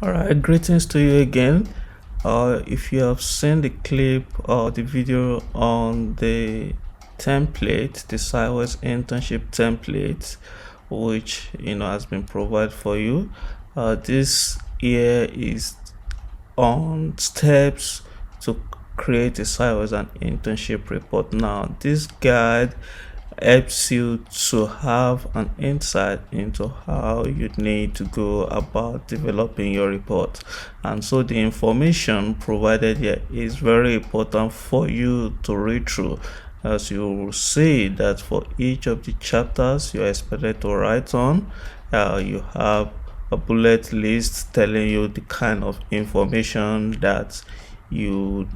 Alright, greetings to you again. If you have seen the clip or the video on the template, the SIWES internship template, which has been provided for you, this here is on steps to create a SIWES and internship report. Now, this guide helps you to have an insight into how you need to go about developing your report, and so the information provided here is very important for you to read through, as you will see that for each of the chapters you're expected to write on, you have a bullet list telling you the kind of information that you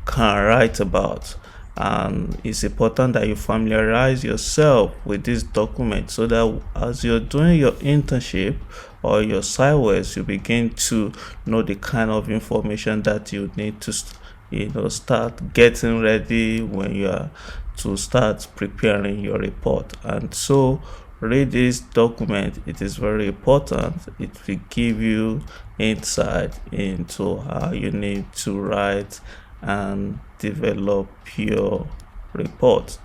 can write about. And it's important that you familiarize yourself with this document so that as you're doing your internship or your SIWES, you begin to know the kind of information that you need to start getting ready when you are to start preparing your report. And so read this document. It is very important. It will give you insight into how you need to write and develop your report.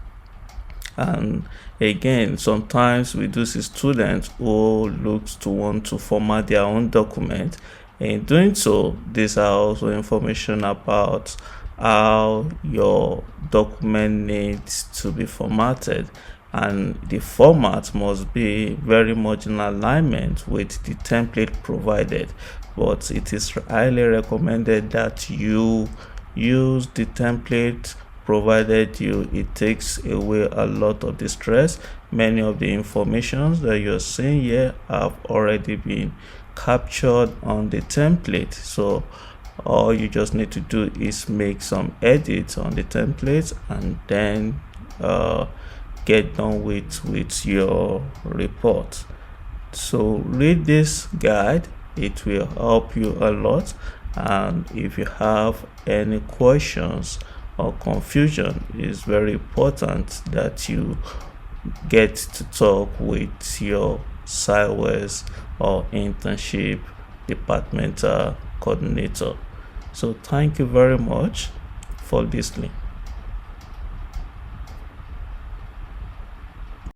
And again, sometimes we do see students who looks to want to format their own document. In doing so, these are also information about how your document needs to be formatted, and the format must be very much in alignment with the template provided. But it is highly recommended that you use the template provided you. It takes away a lot of the stress. Many of the informations that you're seeing here have already been captured on the template, so all you just need to do is make some edits on the template and then get done with your report. So read this guide, it will help you a lot. And if you have any questions or confusion, it's very important that you get to talk with your SIWES or internship departmental coordinator. So thank you very much for listening.